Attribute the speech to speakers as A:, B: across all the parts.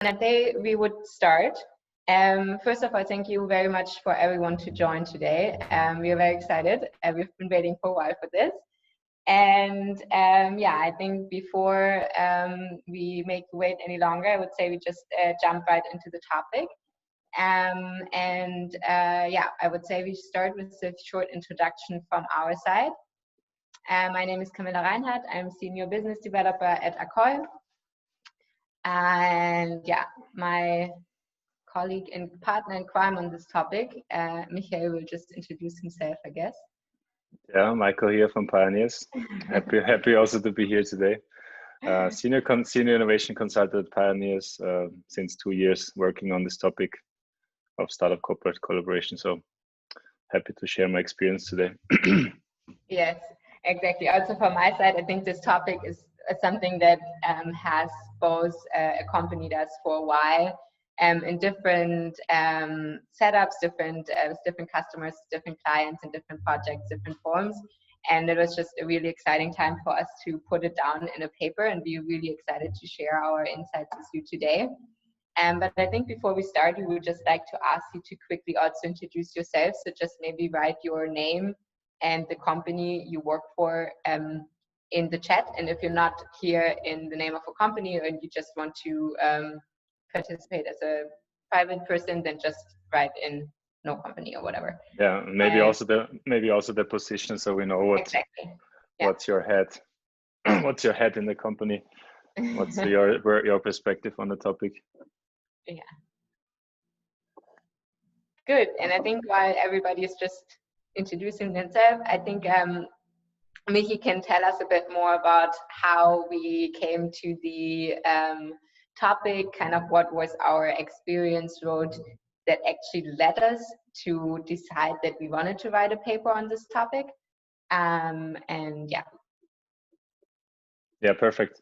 A: And I say we would start. First of all, thank you very much for everyone to join today. We are very excited. We've been waiting for a while for this. And yeah, I think before we make you wait any longer, I would say we just jump right into the topic. Yeah, I would say we start with a short introduction from our side. My name is Camilla Reinhardt. I'm Senior Business Developer at acccoi. And yeah, my colleague and partner in crime on this topic, Michael, will just introduce himself, I guess.
B: Yeah, Michael here from Pioneers. Happy also to be here today. Senior innovation consultant at Pioneers since 2 years, working on this topic of startup corporate collaboration. So happy to share my experience today.
A: Yes, exactly. Also from my side, I think this topic is something that has both accompanied us for a while in different setups, different customers, different clients, and different projects, different forms. And it was just a really exciting time for us to put it down in a paper, and we're really excited to share our insights with you today. But I think before we start, we would just like to ask you to quickly also introduce yourself. So just maybe write your name and the company you work for in the chat. And if you're not here in the name of a company and you just want to participate as a private person, then just write in no company or whatever.
B: Yeah, maybe also the position, so we know what
A: exactly.
B: What's your head what's your head in the company, what's your perspective on the topic.
A: Yeah, good. And I think while everybody is just introducing themselves, I think Michi can tell us a bit more about how we came to the topic, kind of what was our experience road that actually led us to decide that we wanted to write a paper on this topic. And yeah.
B: Yeah, perfect.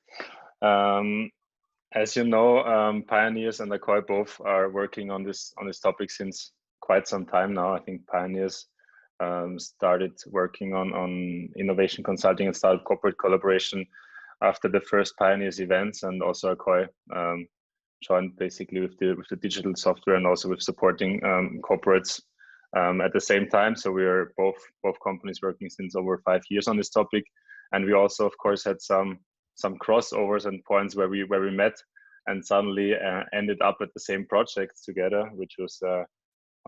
B: As you know, Pioneers and acccoi both are working on this topic since quite some time now. I think Pioneers started working on innovation consulting and startup corporate collaboration after the first Pioneers events, and also acccoi joined basically with the digital software and also with supporting corporates at the same time. So we are both companies working since over 5 years on this topic, and we also, of course, had some crossovers and points where we met and suddenly ended up at the same projects together, which was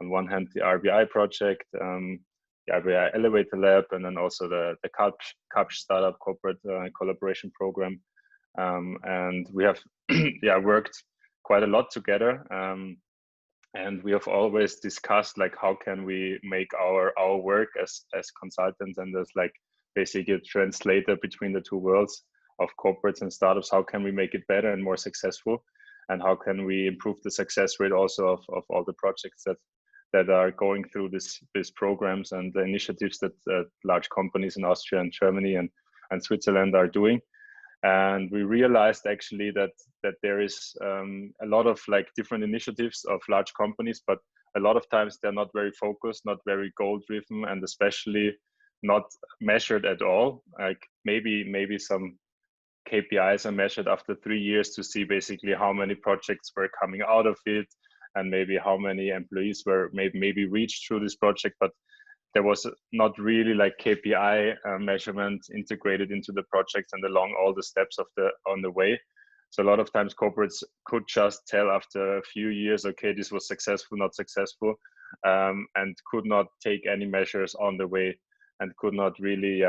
B: on one hand the RBI project, the RBI Elevator Lab, and then also the CAPS Startup Corporate Collaboration Program. And we have worked quite a lot together, and we have always discussed like how can we make our work as consultants and as like basically a translator between the two worlds of corporates and startups. How can we make it better and more successful, and how can we improve the success rate also of all the projects that are going through these programs and the initiatives that large companies in Austria and Germany and Switzerland are doing. And we realized actually that there is a lot of like different initiatives of large companies, but a lot of times they're not very focused, not very goal driven, and especially not measured at all. Like maybe some KPIs are measured after 3 years to see basically how many projects were coming out of it, and maybe how many employees were maybe reached through this project, but there was not really like KPI measurement integrated into the projects and along all the steps on the way. So a lot of times corporates could just tell after a few years, okay, this was successful, not successful, and could not take any measures on the way, and could not really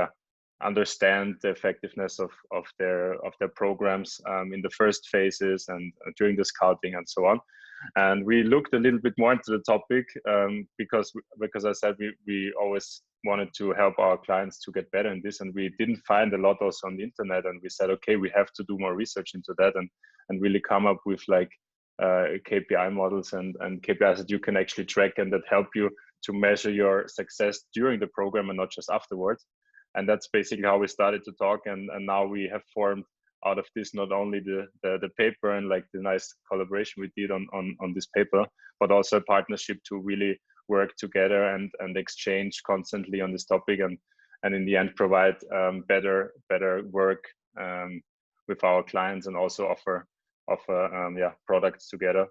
B: understand the effectiveness of their programs in the first phases and during the scouting and so on. And we looked a little bit more into the topic because I said we always wanted to help our clients to get better in this, and we didn't find a lot also on the internet, and we said, okay, we have to do more research into that and really come up with like KPI models and KPIs that you can actually track and that help you to measure your success during the program and not just afterwards. And that's basically how we started to talk, and now we have formed out of this not only the paper and like the nice collaboration we did on this paper, but also a partnership to really work together and exchange constantly on this topic, and in the end provide better work with our clients, and also offer products together.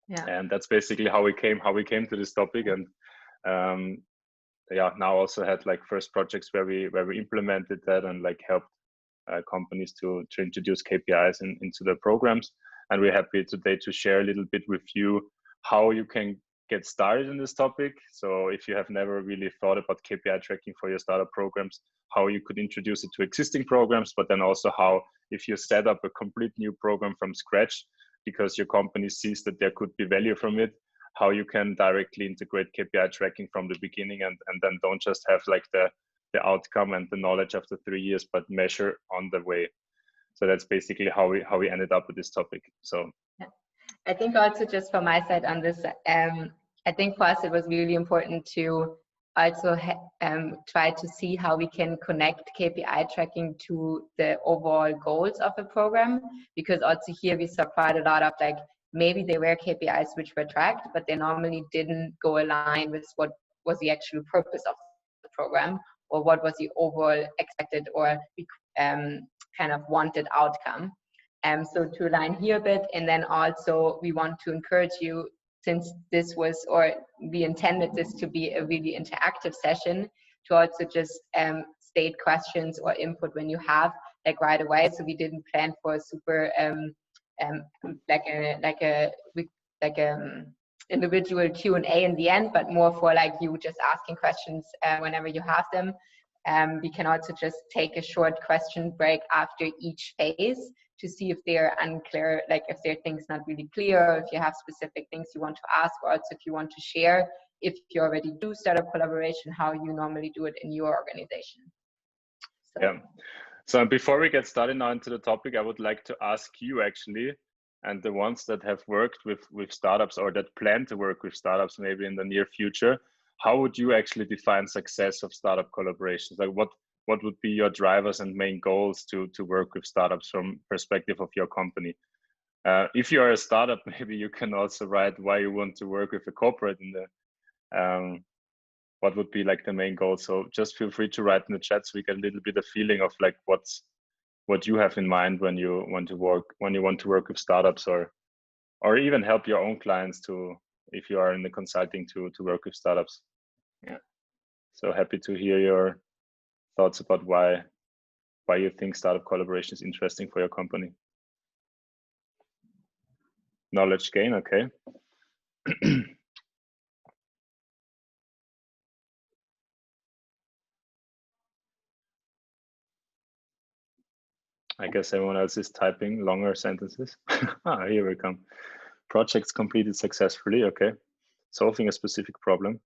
A: Yeah.
B: And that's basically how we came to this topic. And now also had like first projects where we implemented that and like helped companies to introduce KPIs into their programs. And we're happy today to share a little bit with you how you can get started in this topic. So if you have never really thought about KPI tracking for your startup programs, how you could introduce it to existing programs, but then also how, if you set up a complete new program from scratch, because your company sees that there could be value from it, how you can directly integrate KPI tracking from the beginning, and then don't just have like the outcome and the knowledge after 3 years, but measure on the way. So that's basically how we ended up with this topic. So
A: I think also just from my side on this, I think for us it was really important to also try to see how we can connect KPI tracking to the overall goals of the program, because also here we saw quite a lot of like, maybe there were KPIs which were tracked, but they normally didn't go align with what was the actual purpose of the program, or what was the overall expected or kind of wanted outcome. So to align here a bit, and then also we want to encourage you, since this was, or we intended this to be a really interactive session, to also just state questions or input when you have, like right away. So we didn't plan for a super individual Q&A in the end, but more for like you just asking questions whenever you have them. We can also just take a short question break after each phase to see if they're unclear, like if there are things not really clear, or if you have specific things you want to ask, or also if you want to share, if you already do startup collaboration, how you normally do it in your organization. So.
B: Yeah. So before we get started now into the topic, I would like to ask you actually, and the ones that have worked with startups or that plan to work with startups maybe in the near future, how would you actually define success of startup collaborations? Like what would be your drivers and main goals to work with startups from perspective of your company? If you are a startup, maybe you can also write why you want to work with a corporate in the, what would be like the main goal. So just feel free to write in the chat so we get a little bit of feeling of like what you have in mind when you want to work with startups, or even help your own clients to, if you are in the consulting, to work with startups. Yeah. So happy to hear your thoughts about why you think startup collaboration is interesting for your company. Knowledge gain, okay. I guess everyone else is typing longer sentences. Here we come. Projects completed successfully, okay. Solving a specific problem.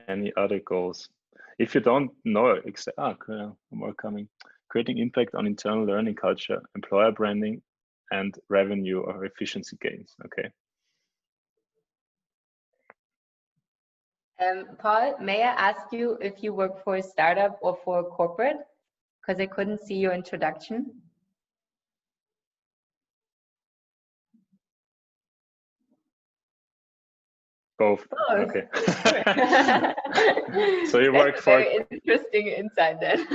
B: Any other goals? If you don't know, more coming. Creating impact on internal learning culture, employer branding, and revenue or efficiency gains. Okay.
A: Paul, may I ask you if you work for a startup or for a corporate? Because I couldn't see your introduction.
B: Both. Okay. So you
A: That's
B: work for
A: very interesting insight then.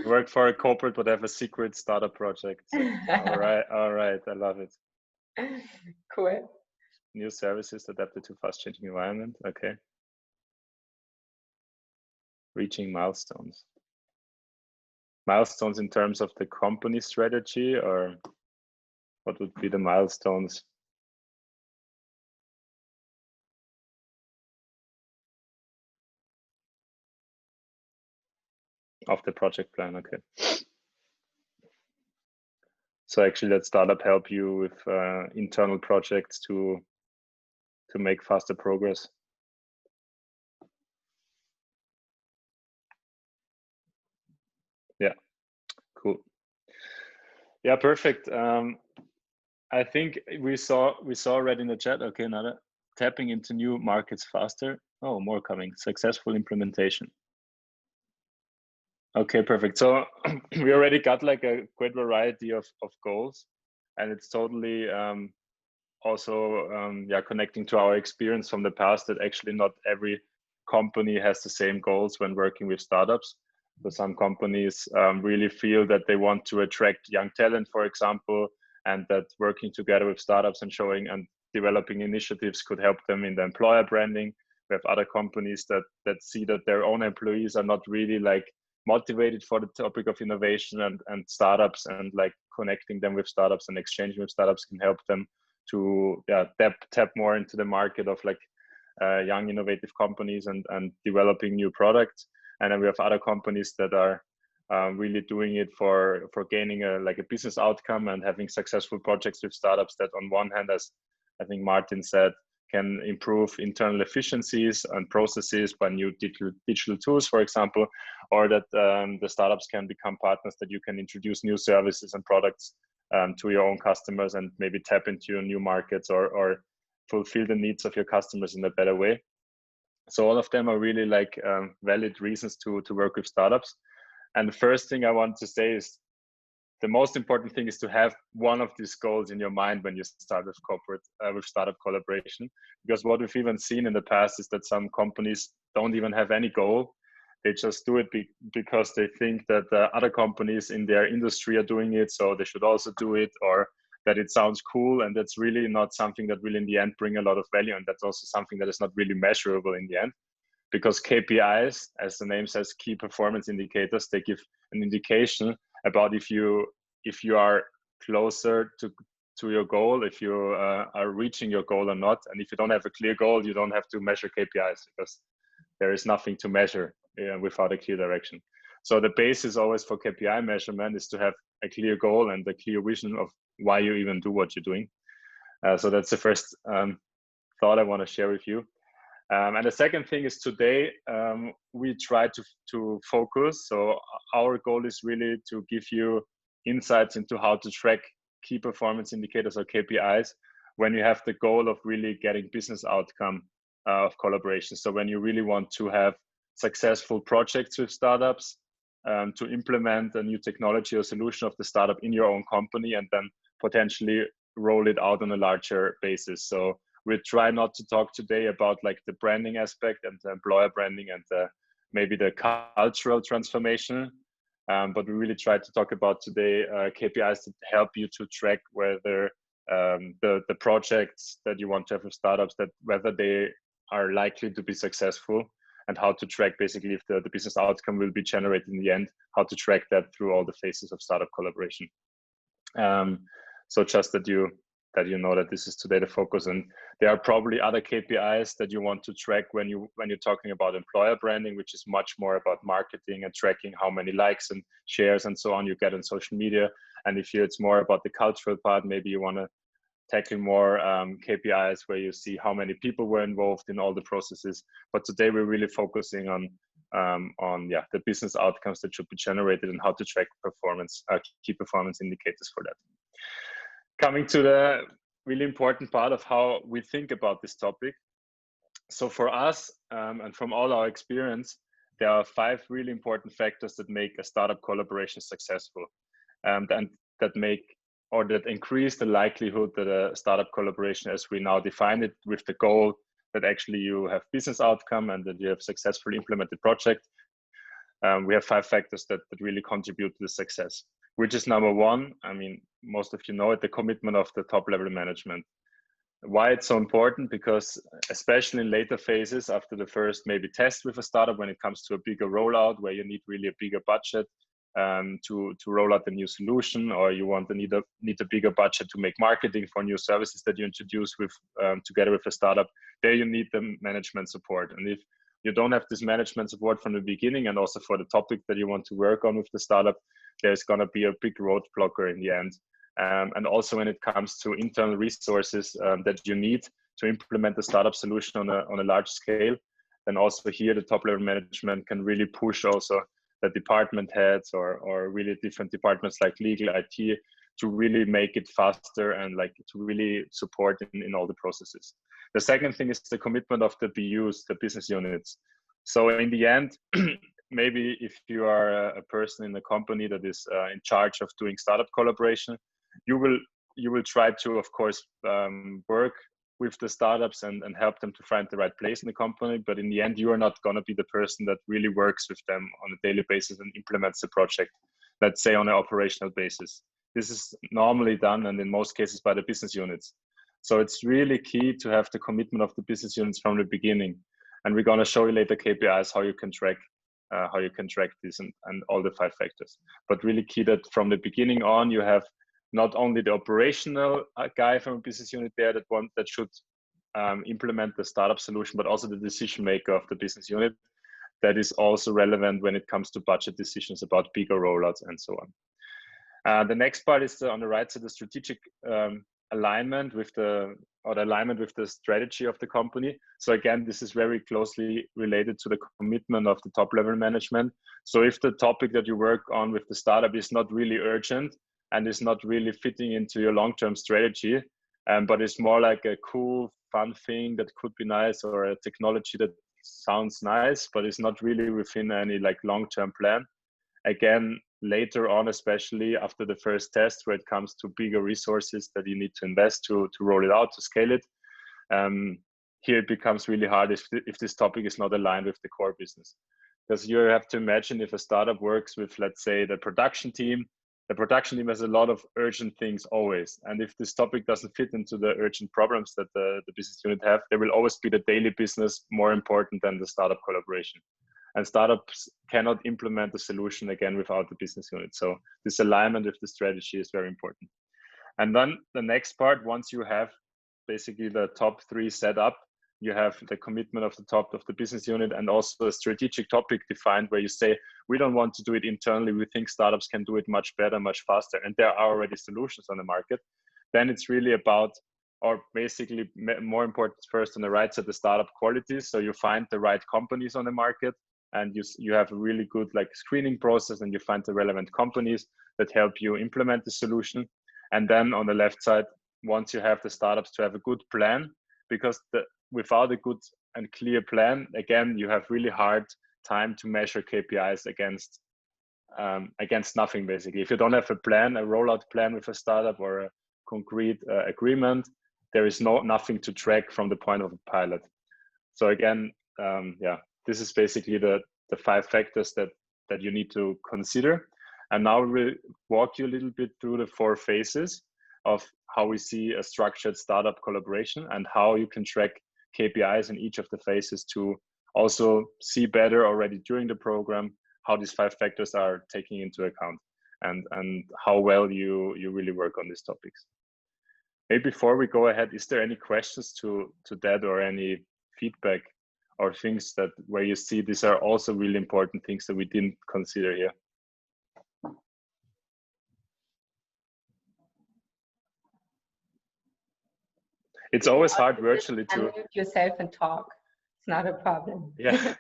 B: Work for a corporate but have a secret startup project. All right, I love it.
A: Cool.
B: New services adapted to fast changing environment. Okay. Reaching milestones. Milestones in terms of the company strategy, or what would be the milestones? Of the project plan, okay. So actually let startup help you with internal projects to make faster progress. Yeah, cool. Yeah, perfect. I think we saw already in the chat. Okay, another tapping into new markets faster. Oh, more coming. Successful implementation. Okay, perfect. So we already got like a great variety of goals, and it's totally also connecting to our experience from the past, that actually not every company has the same goals when working with startups. So some companies really feel that they want to attract young talent, for example, and that working together with startups and showing and developing initiatives could help them in the employer branding. We have other companies that see that their own employees are not really like motivated for the topic of innovation, and startups, and like connecting them with startups and exchanging with startups can help them to tap more into the market of like young innovative companies and developing new products. And then we have other companies that are really doing it for gaining a business outcome and having successful projects with startups that on one hand, as I think Martin said, can improve internal efficiencies and processes by new digital tools, for example, or that the startups can become partners that you can introduce new services and products to your own customers and maybe tap into your new markets or fulfill the needs of your customers in a better way. So all of them are really like valid reasons to work with startups. And the first thing I want to say is the most important thing is to have one of these goals in your mind when you start with with startup collaboration. Because what we've even seen in the past is that some companies don't even have any goal. They just do it because they think that other companies in their industry are doing it, so they should also do it, or that it sounds cool. And that's really not something that will in the end bring a lot of value. And that's also something that is not really measurable in the end. Because KPIs, as the name says, key performance indicators, they give an indication about if you are closer to your goal, if you are reaching your goal or not. And if you don't have a clear goal, you don't have to measure KPIs, because there is nothing to measure without a clear direction. So the basis always for KPI measurement is to have a clear goal and a clear vision of why you even do what you're doing. So that's the first thought I want to share with you. And the second thing is today we try to focus. So our goal is really to give you insights into how to track key performance indicators or KPIs when you have the goal of really getting business outcome of collaboration. So when you really want to have successful projects with startups, to implement a new technology or solution of the startup in your own company and then potentially roll it out on a larger basis. So we'll try not to talk today about like the branding aspect and the employer branding and maybe the cultural transformation. But we really try to talk about today KPIs that help you to track whether the projects that you want to have with startups, that whether they are likely to be successful, and how to track basically if the business outcome will be generated in the end, how to track that through all the phases of startup collaboration. So just that you know that this is today the focus, and there are probably other KPIs that you want to track when you're talking about employer branding, which is much more about marketing and tracking how many likes and shares and so on you get on social media. And if it's more about the cultural part, maybe you want to tackle more KPIs where you see how many people were involved in all the processes. But today we're really focusing on the business outcomes that should be generated and how to track performance, key performance indicators for that. Coming to the really important part of how we think about this topic. So for us, and from all our experience, there are 5 really important factors that make a startup collaboration successful, and that make or that increase the likelihood that a startup collaboration, as we now define it, with the goal that actually you have business outcome and that you have successfully implemented project. We have 5 factors that really contribute to the success, which is number 1. I mean, most of you know it, the commitment of the top level management. Why it's so important? Because especially in later phases, after the first maybe test with a startup, when it comes to a bigger rollout where you need really a bigger budget to roll out a new solution, or you need a bigger budget to make marketing for new services that you introduce with together with a startup, there you need the management support. And if you don't have this management support from the beginning, and also for the topic that you want to work on with the startup, there's going to be a big road blocker in the end. And also when it comes to internal resources that you need to implement the startup solution on a large scale, then also here the top level management can really push also the department heads or really different departments like legal, IT, to really make it faster and like to really support in all the processes. The second thing is the commitment of the BUs, the business units. So in the end, maybe if you are a person in a company that is in charge of doing startup collaboration, you will you will try to, of course, work with the startups and help them to find the right place in the company. But in the end, you are not going to be the person that really works with them on a daily basis and implements the project, let's say on an operational basis. This is normally done, and in most cases, by the business units. So it's really key to have the commitment of the business units from the beginning. And we're going to show you later KPIs, how you can track this and all the 5 factors. But really key that from the beginning on, you have not only the operational guy from a business unit there that should implement the startup solution, but also the decision maker of the business unit that is also relevant when it comes to budget decisions about bigger rollouts and so on. The next part is on the right side, the strategic alignment with the strategy of the company. So again, this is very closely related to the commitment of the top level management. So if the topic that you work on with the startup is not really urgent and is not really fitting into your long-term strategy, but it's more like a cool, fun thing that could be nice, or a technology that sounds nice, but it's not really within any like long-term plan. Again, later on, especially after the first test, where it comes to bigger resources that you need to invest to roll it out, to scale it, here it becomes really hard if this topic is not aligned with the core business. Because you have to imagine, if a startup works with, let's say, the production team has a lot of urgent things always. And if this topic doesn't fit into the urgent problems that the business unit have, there will always be the daily business more important than the startup collaboration. And startups cannot implement the solution again without the business unit. So this alignment with the strategy is very important. And then the next part, once you have basically the top 3 set up, you have the commitment of the top of the business unit, and also a strategic topic defined where you say, we don't want to do it internally. We think startups can do it much better, much faster. And there are already solutions on the market. Then it's really about, or basically more important, first on the right side, the startup qualities. So you find the right companies on the market, and you have a really good like screening process, and you find the relevant companies that help you implement the solution. And then on the left side, once you have the startups, to have a good plan, because without a good and clear plan, again, you have really hard time to measure KPIs against nothing, basically. If you don't have a plan, a rollout plan with a startup, or a concrete agreement, there is nothing to track from the point of a pilot. So again, this is basically the 5 factors that you need to consider. And now we'll walk you a little bit through the 4 phases of how we see a structured startup collaboration, and how you can track KPIs in each of the phases to also see better already during the program how these 5 factors are taking into account, and how well you really work on these topics. Maybe before we go ahead, is there any questions to that, or any feedback, or things that where you see these are also really important things that we didn't consider here? It's always hard virtually to unmute
A: yourself and talk. It's not a problem.
B: Yeah.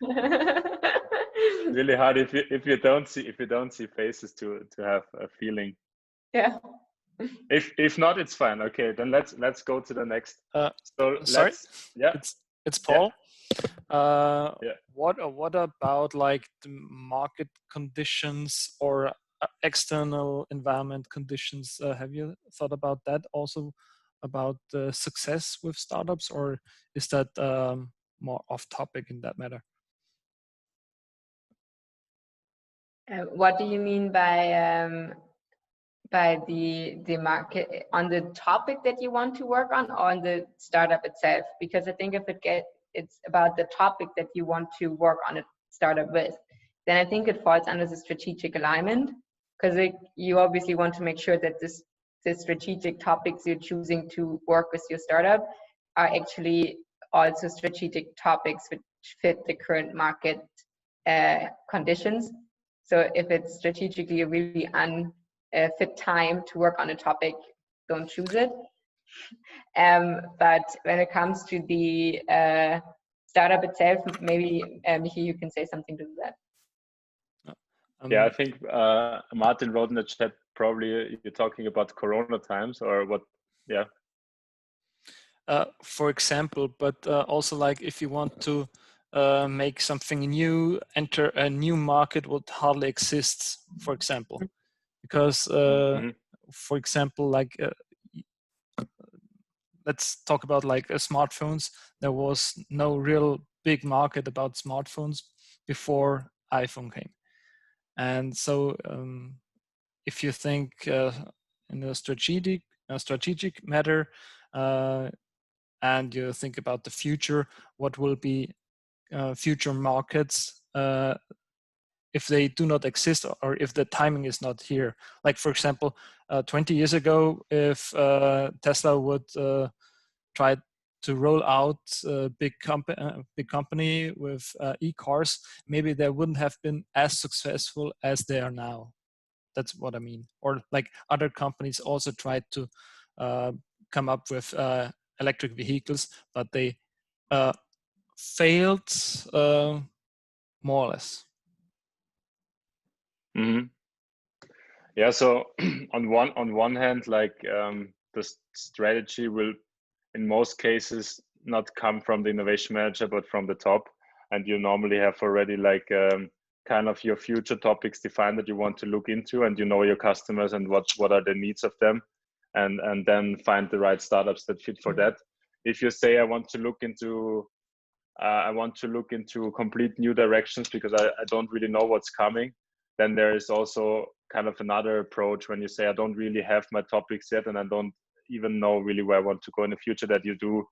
B: Really hard if you don't see faces to have a feeling.
A: Yeah.
B: If not, it's fine. Okay, then let's go to the next.
C: Sorry.
B: Yeah.
C: It's Paul.
B: Yeah.
C: What about like the market conditions or external environment conditions? Have you thought about that also, about the success with startups, or is that more off topic in that matter?
A: What do you mean by the market, on the topic that you want to work on, or on the startup itself? Because I think if it's about the topic that you want to work on a startup with, then I think it falls under the strategic alignment, because you obviously want to make sure that the strategic topics you're choosing to work with your startup are actually also strategic topics which fit the current market conditions. So if it's strategically a really unfit time to work on a topic, don't choose it. But when it comes to the startup itself, maybe Michi, you can say something to that.
B: Yeah, I think Martin wrote in the chat, probably you're talking about Corona times, or what? Yeah.
C: For example, but also like if you want to make something new, enter a new market what hardly exists, for example, because for example, like let's talk about like smartphones. There was no real big market about smartphones before iPhone came. And so if you think in a strategic matter, and you think about the future, what will be future markets if they do not exist, or if the timing is not here. Like for example, 20 years ago, if Tesla would try to roll out a big company with e-cars, maybe they wouldn't have been as successful as they are now. That's what I mean. Or like other companies also tried to come up with electric vehicles, but they failed more or less.
B: Mm-hmm. Yeah. So on one hand, like the strategy will, in most cases, not come from the innovation manager, but from the top. And you normally have already like kind of your future topics defined that you want to look into, and you know your customers and what are the needs of them, and then find the right startups that fit for that. If you say I want to look into complete new directions because I don't really know what's coming, then there is also kind of another approach when you say I don't really have my topics yet and I don't even know really where I want to go in the future, that you do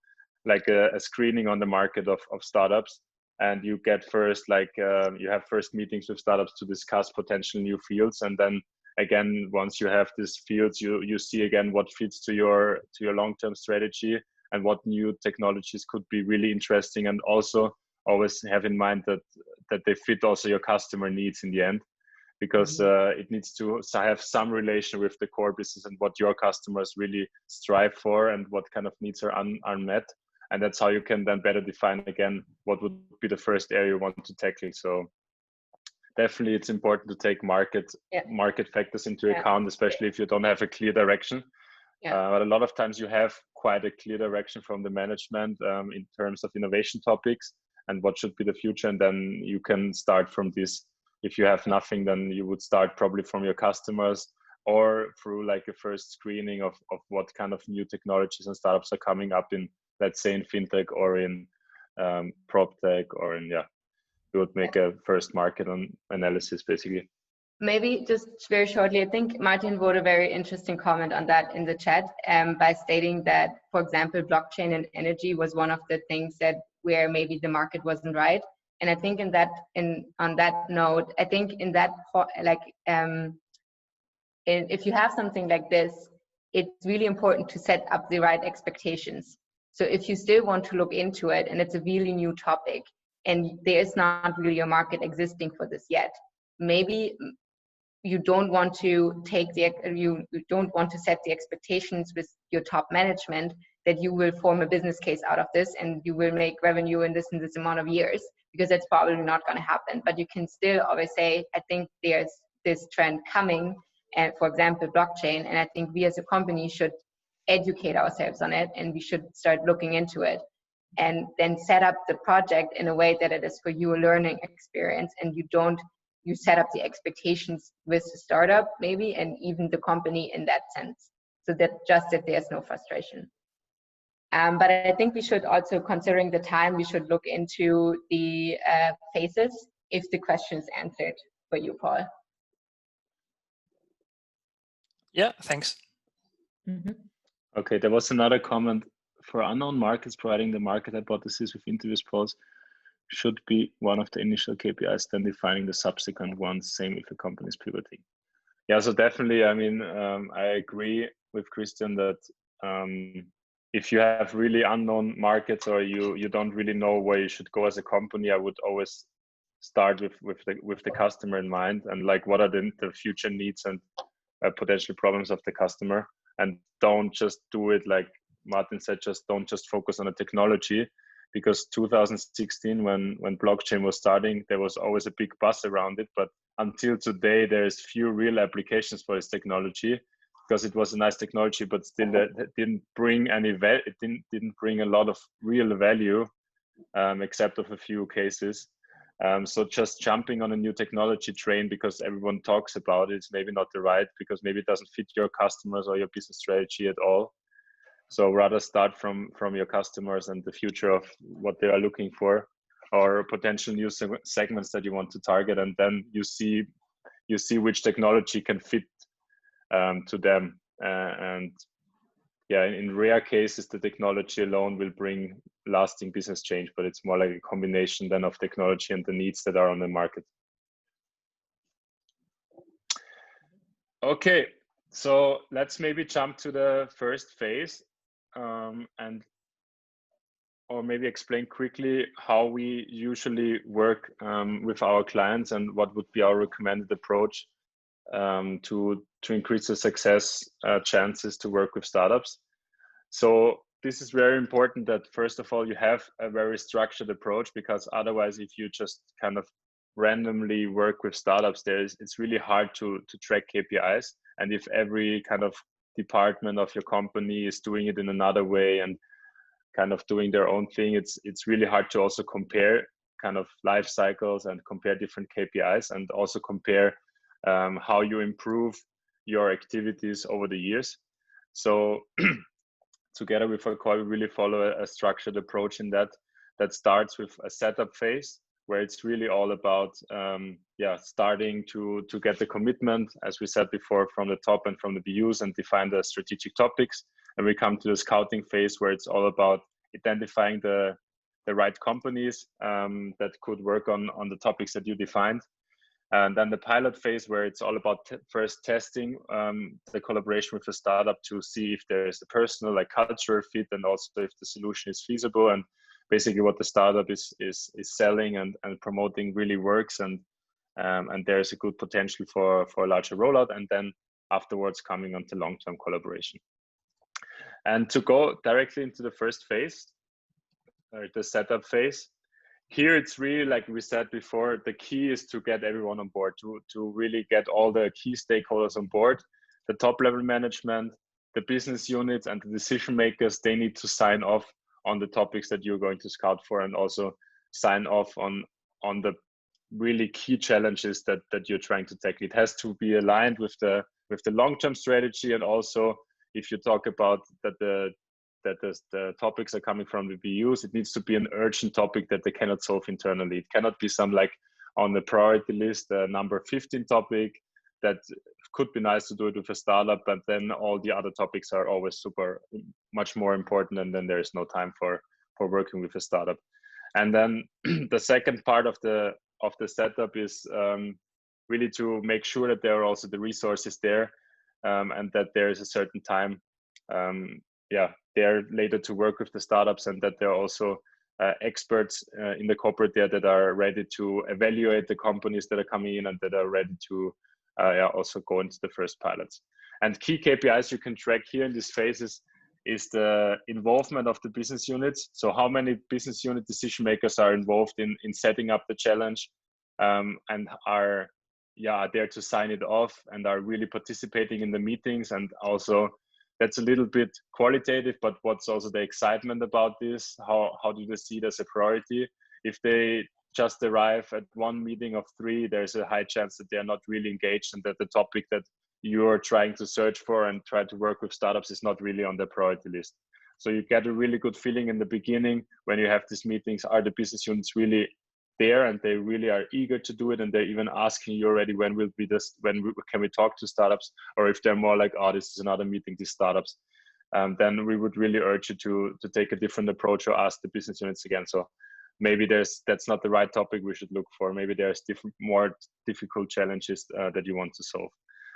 B: like a screening on the market of startups, and you get first like you have first meetings with startups to discuss potential new fields, and then again once you have these fields, you see again what fits to your long-term strategy and what new technologies could be really interesting, and also always have in mind that they fit also your customer needs in the end, because it needs to have some relation with the core business and what your customers really strive for and what kind of needs are unmet. And that's how you can then better define again what would be the first area you want to tackle. So definitely it's important to take market factors into account, especially if you don't have a clear direction. But a lot of times you have quite a clear direction from the management in terms of innovation topics and what should be the future, and then you can start from this. If you have nothing, then you would start probably from your customers or through like a first screening of what kind of new technologies and startups are coming up in, let's say, in fintech or in prop tech, or in you would make a first market analysis basically.
A: Maybe just very shortly, I think Martin wrote a very interesting comment on that in the chat by stating that, for example, blockchain and energy was one of the things that where maybe the market wasn't right. And I think on that note, I think in that if you have something like this, it's really important to set up the right expectations. So if you still want to look into it and it's a really new topic and there is not really a market existing for this yet, maybe you don't want to set the expectations with your top management that you will form a business case out of this and you will make revenue in this amount of years, because that's probably not going to happen. But you can still always say, I think there's this trend coming, and for example, blockchain, and I think we as a company should educate ourselves on it and we should start looking into it, and then set up the project in a way that it is for you a learning experience, and you set up the expectations with the startup maybe, and even the company in that sense, so that there's no frustration. But I think we should also, considering the time, we should look into the phases if the question is answered for you, Paul.
C: Yeah, thanks.
A: Mm-hmm.
B: Okay, there was another comment. For unknown markets, providing the market hypothesis with interviews polls should be one of the initial KPIs, then defining the subsequent ones, same if a company is pivoting. Yeah, so definitely, I mean, I agree with Christian that if you have really unknown markets or you don't really know where you should go as a company, I would always start with the customer in mind, and like what are the future needs and potential problems of the customer, and don't just do it like Martin said, don't just focus on the technology, because 2016 when blockchain was starting, there was always a big buzz around it, but until today there's few real applications for this technology, because it was a nice technology, but still it didn't bring any value. It didn't bring a lot of real value, except of a few cases. So just jumping on a new technology train because everyone talks about it is maybe not the right, because maybe it doesn't fit your customers or your business strategy at all. So rather start from your customers and the future of what they are looking for, or potential new segments that you want to target, and then you see which technology can fit to them. And yeah, in rare cases, the technology alone will bring lasting business change, but it's more like a combination then of technology and the needs that are on the market. Okay, so let's maybe jump to the first phase, or maybe explain quickly how we usually work with our clients and what would be our recommended approach to increase the success chances to work with startups. So this is very important that first of all you have a very structured approach, because otherwise if you just kind of randomly work with startups, it's really hard to track KPIs. And if every kind of department of your company is doing it in another way and kind of doing their own thing, it's really hard to also compare kind of life cycles and compare different KPIs, and also compare how you improve your activities over the years. So together with acccoi, we really follow a structured approach in that starts with a setup phase, where it's really all about starting to get the commitment, as we said before, from the top and from the BUs, and define the strategic topics. And we come to the scouting phase, where it's all about identifying the right companies that could work on the topics that you defined. And then the pilot phase, where it's all about first testing the collaboration with the startup to see if there is a personal, like, cultural fit, and also if the solution is feasible, and basically what the startup is selling and promoting really works, and there's a good potential for a larger rollout, and then afterwards coming on to long-term collaboration. And to go directly into the first phase, the setup phase, here it's really, like we said before, the key is to get everyone on board, to really get all the key stakeholders on board. The top level management, the business units, and the decision makers, they need to sign off on the topics that you're going to scout for, and also sign off on the really key challenges that you're trying to tackle. It has to be aligned with the long-term strategy, and also if you talk about that the topics are coming from the BUs, it needs to be an urgent topic that they cannot solve internally. It cannot be some, like, on the priority list, number 15 topic that could be nice to do it with a startup, but then all the other topics are always much more important, and then there is no time for working with a startup. And then the second part of the setup is really to make sure that there are also the resources there, and that there is a certain time there later to work with the startups, and that there are also experts in the corporate there that are ready to evaluate the companies that are coming in, and that are ready to also go into the first pilots. And key KPIs you can track here in this phase is the involvement of the business units. So how many business unit decision makers are involved in setting up the challenge, and are there to sign it off, and are really participating in the meetings. And also that's a little bit qualitative, but what's also the excitement about this? How do they see it as a priority? If they just arrive at one meeting of 3, there's a high chance that they're not really engaged, and that the topic that you're trying to search for and try to work with startups is not really on the priority list. So you get a really good feeling in the beginning when you have these meetings. Are the business units really there, and they really are eager to do it, and they're even asking you already, when can we talk to startups? Or if they're more like, oh, this is another meeting, these startups, then we would really urge you to take a different approach, or ask the business units again. So maybe that's not the right topic we should look for. Maybe there's more difficult challenges that you want to solve.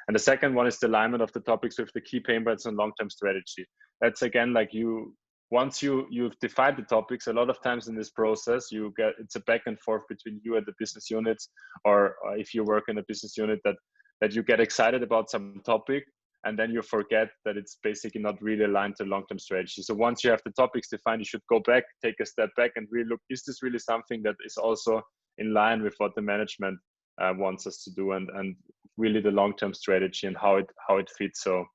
B: And the second one is the alignment of the topics with the key pain points and long-term strategy. That's again, like, once you've defined the topics, a lot of times in this process, it's a back and forth between you and the business units, or if you work in a business unit, that you get excited about some topic, and then you forget that it's basically not really aligned to long-term strategy. So once you have the topics defined, you should go back, take a step back, and really look, is this really something that is also in line with what the management wants us to do, and really the long-term strategy and how it fits. So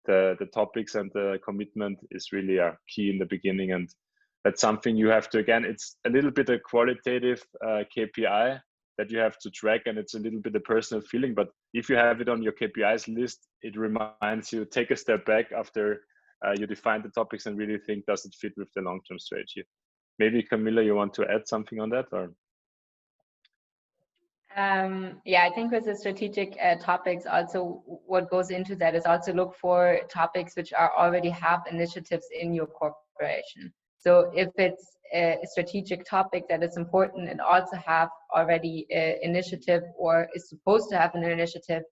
B: the topics and the commitment is really key in the beginning, and that's something you have to, again, it's a little bit a qualitative KPI that you have to track, and it's a little bit a personal feeling. But if you have it on your KPIs list, it reminds you, take a step back after you define the topics and really think, does it fit with the long-term strategy? Maybe Camilla, you want to add something on that, or?
A: Yeah, I think with the strategic topics, also what goes into that is also look for topics which are already have initiatives in your corporation. So if it's a strategic topic that is important and also have already an initiative or is supposed to have an initiative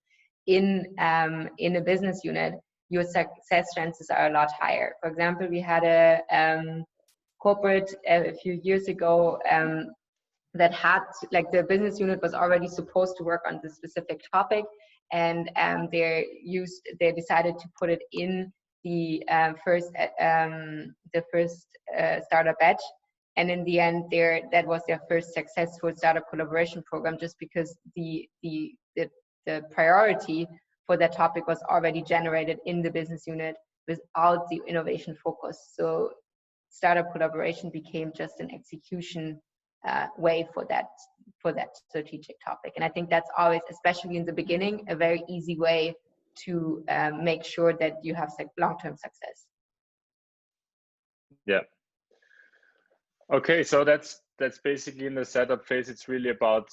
A: in a business unit, your success chances are a lot higher. For example, we had a corporate a few years ago that had, like, the business unit was already supposed to work on this specific topic, and they decided to put it in the first startup batch, and in the end that was their first successful startup collaboration program, just because the priority for that topic was already generated in the business unit without the innovation focus. So startup collaboration became just an execution way for that strategic topic. And I think that's always, especially in the beginning, a very easy way to make sure that you have long-term success.
B: Yeah. Okay, so that's basically in the setup phase. It's really about,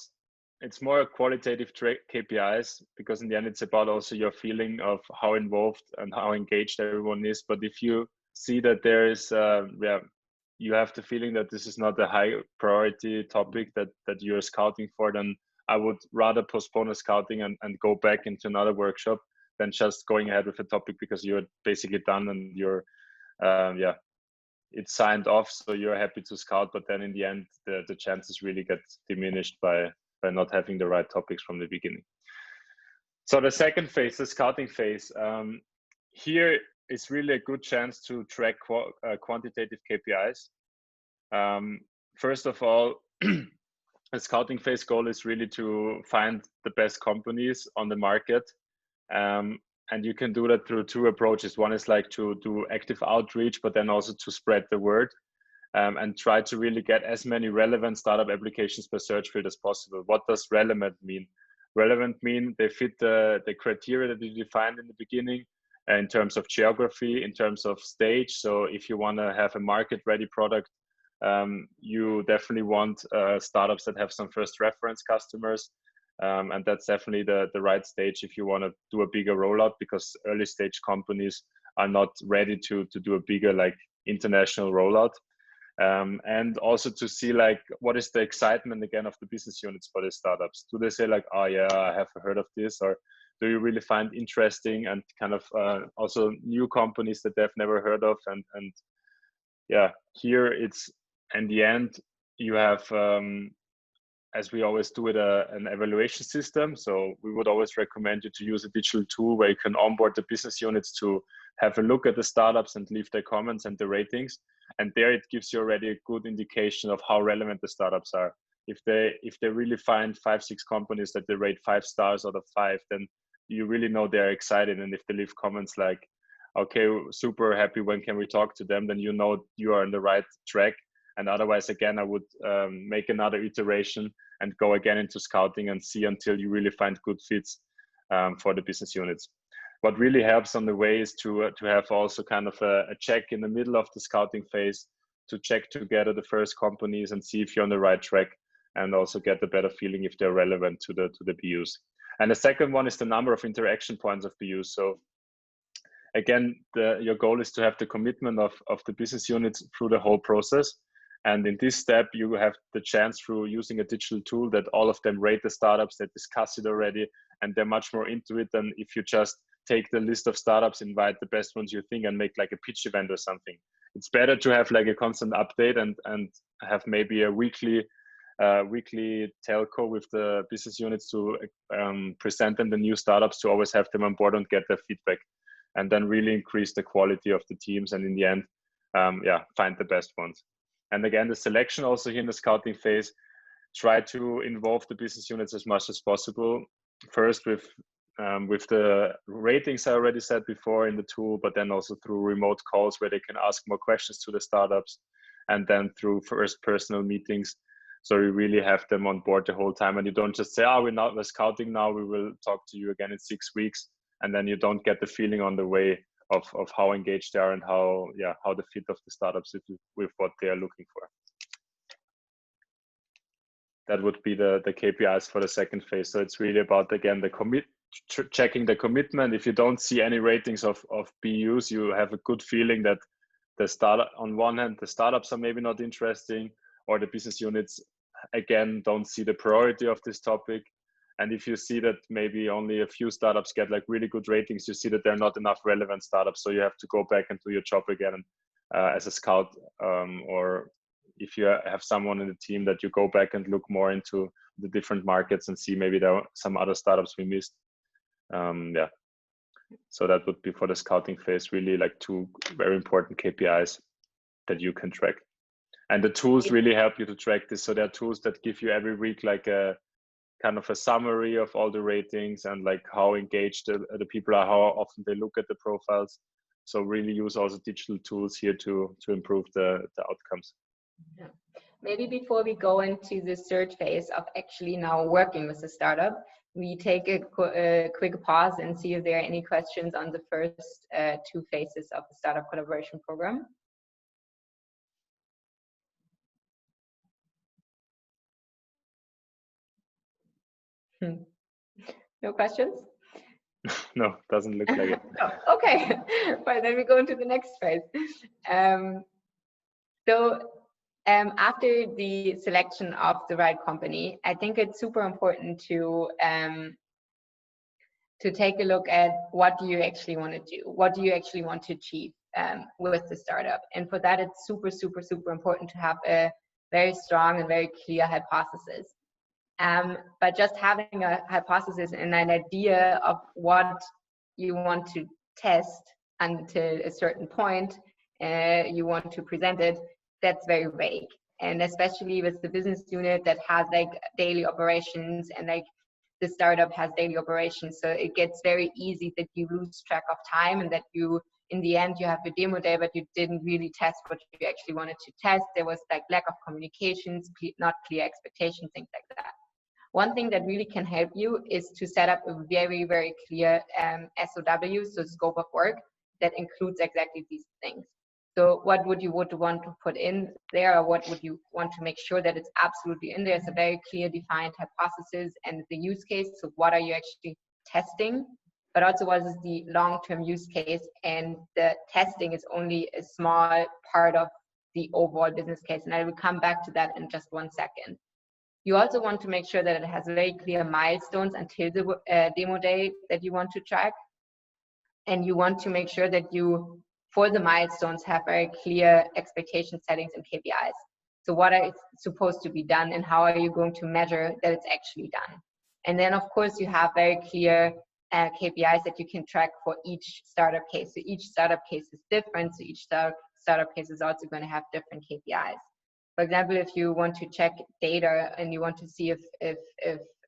B: it's more qualitative KPIs, because in the end it's about also your feeling of how involved and how engaged everyone is. But if you see that there is you have the feeling that this is not a high priority topic that you're scouting for, then I would rather postpone a scouting and go back into another workshop than just going ahead with a topic because you're basically done and you're it's signed off, so you're happy to scout, but then in the end the chances really get diminished by not having the right topics from the beginning. So the second phase, the scouting phase, here is really a good chance to track quantitative KPIs. First of all, a scouting phase goal is really to find the best companies on the market. And you can do that through two approaches. One is like to do active outreach, but then also to spread the word and try to really get as many relevant startup applications per search field as possible. What does relevant mean? Relevant mean they fit the criteria that you defined in the beginning in terms of geography, in terms of stage. So if you want to have a market-ready product, you definitely want startups that have some first reference customers. And that's definitely the right stage if you want to do a bigger rollout, because early stage companies are not ready to do a bigger like international rollout. And also to see like what is the excitement again of the business units for the startups. Do they say like, oh yeah, I have heard of this, or do you really find interesting and kind of also new companies that they've never heard of? And yeah, here it's in the end you have as we always do it, an evaluation system. So we would always recommend you to use a digital tool where you can onboard the business units to have a look at the startups and leave their comments and the ratings. And there it gives you already a good indication of how relevant the startups are. If they really find 5-6 companies that they rate 5 stars out of 5, then you really know they're excited. And if they leave comments like, okay, super happy, when can we talk to them? Then you know you are on the right track. And otherwise, again, I would make another iteration and go again into scouting and see until you really find good fits for the business units. What really helps on the way is to have also kind of a check in the middle of the scouting phase to check together the first companies and see if you're on the right track, and also get a better feeling if they're relevant to the BUs. And the second one is the number of interaction points of BUs. So again, your goal is to have the commitment of the business units through the whole process. And in this step, you have the chance through using a digital tool that all of them rate the startups, they discuss it already, and they're much more into it than if you just take the list of startups, invite the best ones you think, and make like a pitch event or something. It's better to have like a constant update and have maybe a weekly telco with the business units to present them the new startups, to always have them on board and get their feedback, and then really increase the quality of the teams, and in the end, find the best ones. And again, the selection also here in the scouting phase, try to involve the business units as much as possible. First with the ratings I already said before in the tool, but then also through remote calls where they can ask more questions to the startups, and then through first personal meetings. So you really have them on board the whole time, and you don't just say, we're scouting now, we will talk to you again in 6 weeks, and then you don't get the feeling on the way of how engaged they are and how the fit of the startups with what they are looking for. That would be the KPIs for the second phase. So it's really about, again, the checking the commitment. If you don't see any ratings of BUs, you have a good feeling that the startup, on one hand, the startups are maybe not interesting, or the business units, again, don't see the priority of this topic. And if you see that maybe only a few startups get like really good ratings, you see that there are not enough relevant startups. So you have to go back and do your job again as a scout, or if you have someone in the team, that you go back and look more into the different markets and see maybe there are some other startups we missed. So that would be for the scouting phase, really like 2 very important KPIs that you can track. And the tools really help you to track this. So there are tools that give you every week like a kind of a summary of all the ratings and like how engaged the people are, how often they look at the profiles. So really use also digital tools here to improve the outcomes.
A: Yeah. Maybe before we go into the third phase of actually now working with the startup, we take a quick pause and see if there are any questions on the first 2 phases of the startup collaboration program. No questions?
B: No, doesn't look like it.
A: Oh, okay, well, then we go into the next phase. After the selection of the right company, I think it's super important to take a look at what do you actually want to do, what do you actually want to achieve with the startup. And for that, it's super, super, super important to have a very strong and very clear hypothesis. But just having a hypothesis and an idea of what you want to test until a certain point, you want to present it, that's very vague. And especially with the business unit that has like daily operations, and like the startup has daily operations, so it gets very easy that you lose track of time, and that you, in the end, you have a demo day, but you didn't really test what you actually wanted to test. There was like lack of communications, not clear expectations, things like that. One thing that really can help you is to set up a very, very clear SOW, so scope of work, that includes exactly these things. So what would you want to put in there, or what would you want to make sure that it's absolutely in there? It's a very clear defined hypothesis and the use case. So what are you actually testing? But also what is the long-term use case? And the testing is only a small part of the overall business case. And I will come back to that in just 1 second. You also want to make sure that it has very clear milestones until the demo day that you want to track. And you want to make sure that you, for the milestones, have very clear expectation settings and KPIs. So what are supposed to be done, and how are you going to measure that it's actually done? And then, of course, you have very clear KPIs that you can track for each startup case. So each startup case is different. So each startup case is also going to have different KPIs. For example, if you want to check data and you want to see if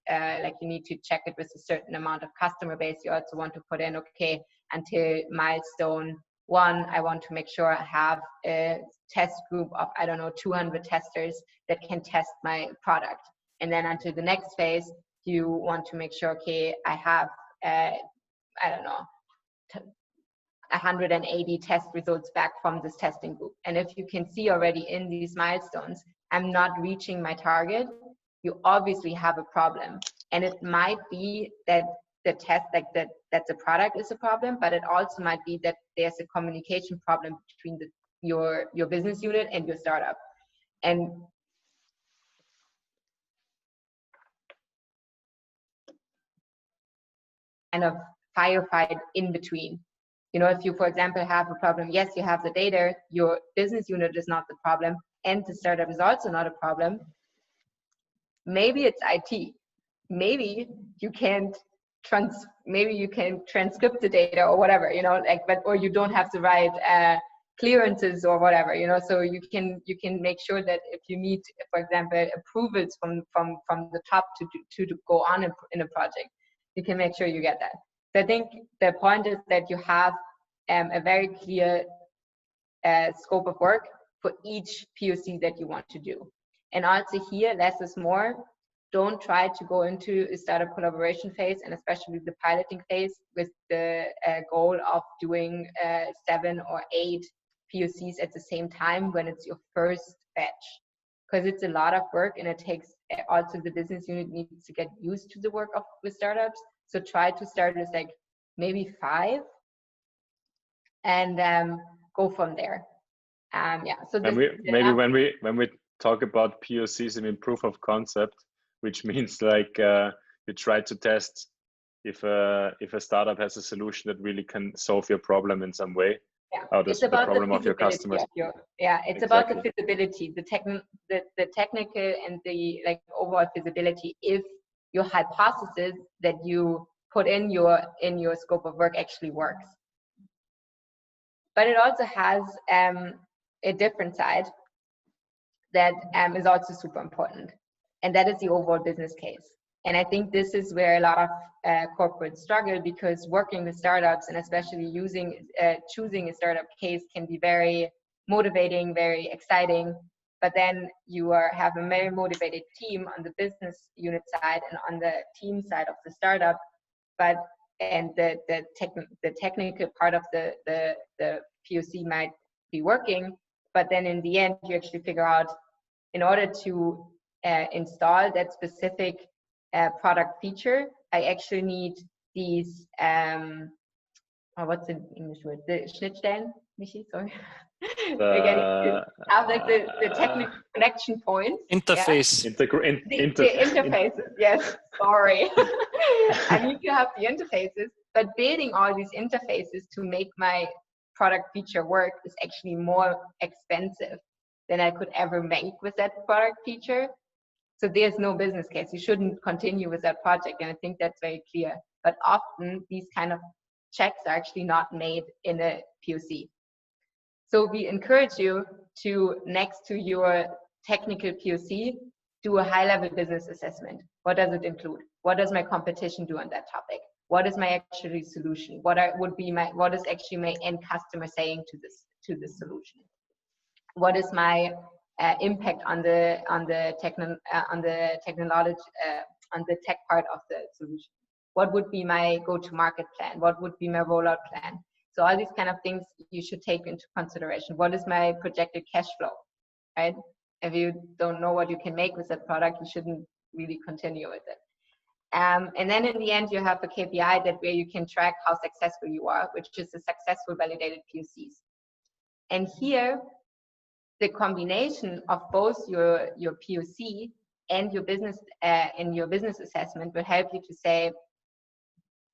A: like you need to check it with a certain amount of customer base, you also want to put in, okay, until milestone 1, I want to make sure I have a test group of, I don't know, 200 testers that can test my product. And then until the next phase, you want to make sure, okay, I have, I don't know, 180 test results back from this testing group. And if you can see already in these milestones, I'm not reaching my target, you obviously have a problem. And it might be that the test, like that the product is a problem, but it also might be that there's a communication problem between your business unit and your startup. And kind of firefight in between. You know, if you, for example, have a problem, yes, you have the data, your business unit is not the problem, and the startup is also not a problem. Maybe it's IT. Maybe you can't transcript the data or whatever, you know, like, or you don't have the right clearances or whatever, you know. So you can make sure that if you need, for example, approvals from the top to go on in a project, you can make sure you get that. So I think the point is that you have a very clear scope of work for each POC that you want to do. And also here, less is more. don't try to go into a startup collaboration phase, and especially the piloting phase, with the goal of doing 7 or 8 POCs at the same time when it's your first batch, because it's a lot of work, and it takes also the business unit needs to get used to the work with startups. So try to start with like maybe 5 and go from there. So
B: when we talk about POCs, I mean proof of concept, which means like you try to test if a startup has a solution that really can solve your problem in some way.
A: It's about the
B: problem of your customers.
A: It's about the feasibility, the technical and the like overall feasibility, if your hypothesis that you put in your scope of work actually works. But it also has a different side that is also super important, and that is the overall business case. And I think this is where a lot of corporates struggle, because working with startups, and especially choosing a startup case, can be very motivating, very exciting. But then you have a very motivated team on the business unit side and on the team side of the startup, and the technical part of the POC might be working, but then in the end you actually figure out, in order to install that specific product feature, I actually need these what's the English word? The Schnittstellen, Michi, sorry. Have like the technical connection points.
C: Interface.
A: Yeah? The interfaces, yes, sorry. I need to have the interfaces, but building all these interfaces to make my product feature work is actually more expensive than I could ever make with that product feature. So there's no business case. You shouldn't continue with that project, and I think that's very clear. But often these kind of checks are actually not made in a POC. So we encourage you to, next to your technical POC, do a high-level business assessment. What does it include? What does my competition do on that topic? What is my actual solution? What is actually my end customer saying to this solution? What is my impact on the tech part of the solution? What would be my go-to-market plan? What would be my rollout plan? So all these kind of things you should take into consideration. What is my projected cash flow, right? If you don't know what you can make with that product, you shouldn't really continue with it. And then in the end, you have a KPI where you can track how successful you are, which is a successful validated POCs. And here, the combination of both your POC and your business assessment will help you to say,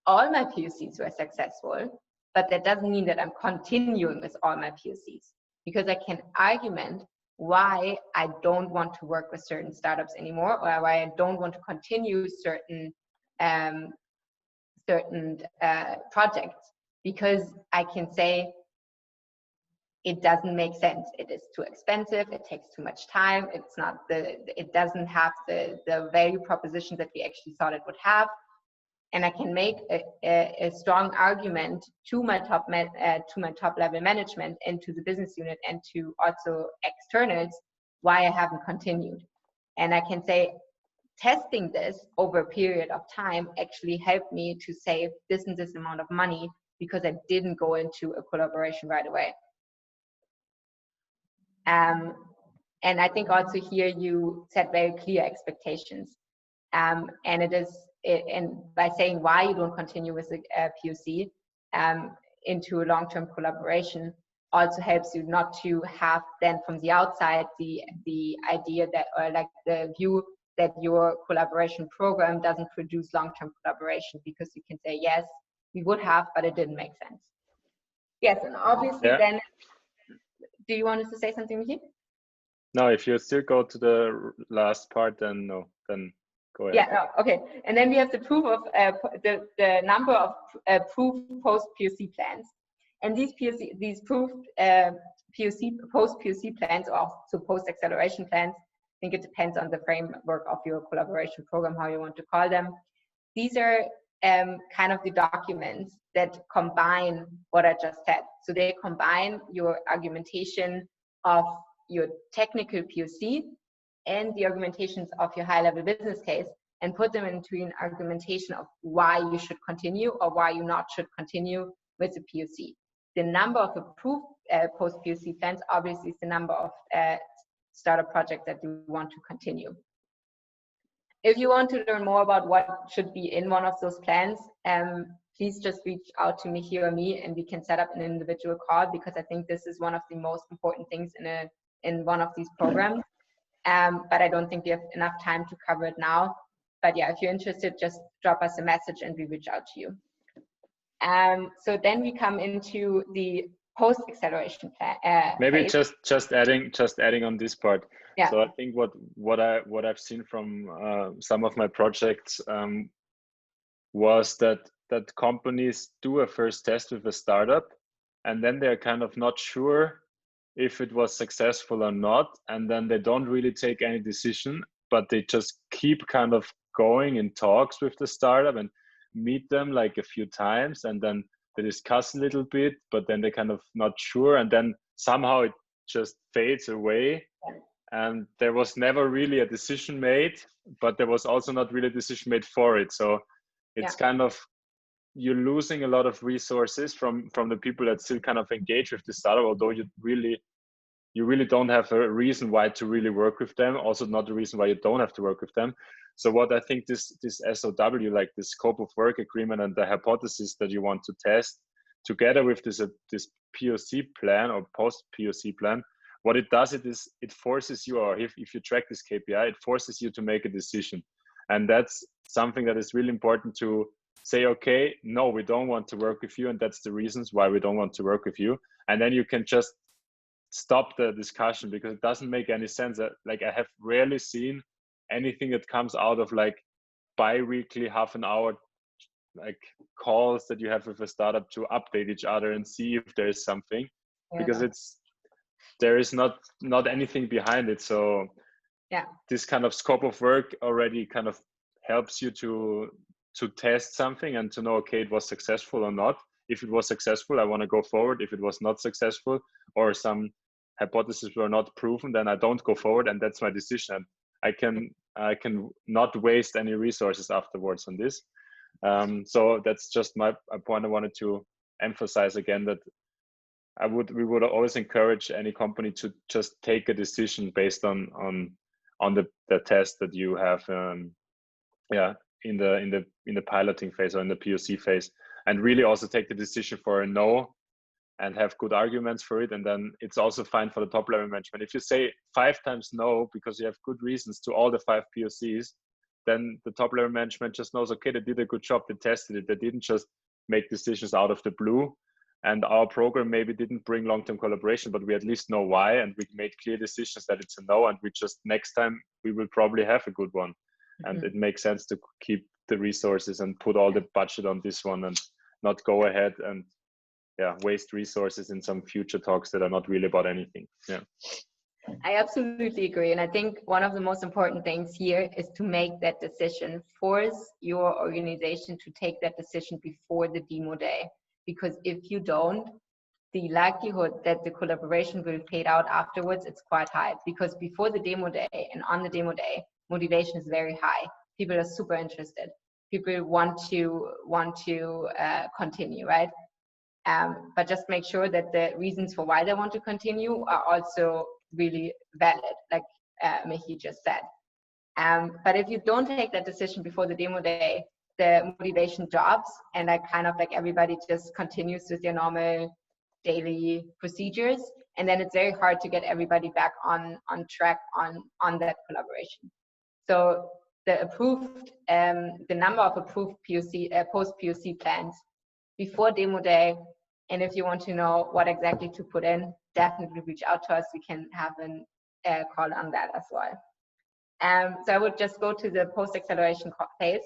A: all my POCs were successful, but that doesn't mean that I'm continuing with all my POCs, because I can argument why I don't want to work with certain startups anymore, or why I don't want to continue certain projects, because I can say it doesn't make sense. It is too expensive. It takes too much time. It doesn't have the value proposition that we actually thought it would have. And I can make a strong argument to my top level management and to the business unit and to also externals why I haven't continued. And I can say, testing this over a period of time actually helped me to save this and this amount of money, because I didn't go into a collaboration right away. And I think also here you set very clear expectations. And by saying why you don't continue with the POC into a long-term collaboration also helps you not to have then from the outside the idea that, or like the view that your collaboration program doesn't produce long-term collaboration, because you can say, yes, we would have, but it didn't make sense. Yes, and obviously then, do you want us to say something, Michi?
B: No, if you still go to the last part, then no, then go ahead.
A: Yeah, no, okay. And then we have the proof of the number of proof post POC plans, and these proved post POC plans, or also post acceleration plans. I think it depends on the framework of your collaboration program, how you want to call them. These are kind of the documents that combine what I just said. So they combine your argumentation of your technical POC and the argumentations of your high-level business case and put them into an argumentation of why you should continue or why you not should continue with the POC. The number of approved post-POC plans obviously is the number of startup projects that you want to continue. If you want to learn more about what should be in one of those plans, please just reach out to me here or me, and we can set up an individual call, because I think this is one of the most important things in one of these programs. But I don't think we have enough time to cover it now. But yeah, if you're interested, just drop us a message and we reach out to you. So then we come into the post-acceleration plan.
B: Maybe
A: phase.
B: just adding on this part.
A: Yeah.
B: So I think what I've seen from some of my projects was that companies do a first test with a startup, and then they're kind of not sure if it was successful or not, and then they don't really take any decision, but they just keep kind of going in talks with the startup and meet them like a few times, and then they discuss a little bit, but then they're kind of not sure, and then somehow it just fades away. And there was never really a decision made, but there was also not really a decision made for it. So it's kind of, you're losing a lot of resources from the people that still kind of engage with the startup, although you really don't have a reason why to really work with them. Also not the reason why you don't have to work with them. So what I think this SOW, like the scope of work agreement and the hypothesis that you want to test together with this POC plan or post POC plan, what it does, it forces you, or if you track this KPI, it forces you to make a decision. And that's something that is really important to say, okay, no, we don't want to work with you, and that's the reasons why we don't want to work with you. And then you can just stop the discussion, because it doesn't make any sense. Like, I have rarely seen anything that comes out of like bi-weekly half an hour like calls that you have with a startup to update each other and see if there is something, because there is not anything behind it. So this kind of scope of work already kind of helps you to test something and to know, okay, it was successful or not. If it was successful, I want to go forward. If it was not successful, or some hypotheses were not proven, then I don't go forward, and that's my decision. I can not waste any resources afterwards on this. So that's just a point I wanted to emphasize again, that we would always encourage any company to just take a decision based on the test that you have in the piloting phase or in the POC phase, and really also take the decision for a no and have good arguments for it. And then it's also fine for the top level management. If you say 5 times no because you have good reasons to all the 5 POCs, then the top level management just knows, okay, they did a good job, they tested it, they didn't just make decisions out of the blue. And our program maybe didn't bring long-term collaboration, but we at least know why, and we made clear decisions that it's a no, and we just, next time we will probably have a good one. And it makes sense to keep the resources and put all the budget on this one, and not go ahead and waste resources in some future talks that are not really about anything.
A: I absolutely agree. And I think one of the most important things here is to make that decision, force your organization to take that decision before the demo day. Because if you don't, the likelihood that the collaboration will fade out afterwards, it's quite high. Because before the demo day and on the demo day, motivation is very high. People are super interested. People want to continue, right? But just make sure that the reasons for why they want to continue are also really valid, like Michi just said. But if you don't take that decision before the demo day, the motivation drops, and everybody just continues with their normal daily procedures, and then it's very hard to get everybody back on track on that collaboration. So the number of approved POC post POC plans before demo day. And if you want to know what exactly to put in, definitely reach out to us. We can have a call on that as well. So I would just go to the post-acceleration phase,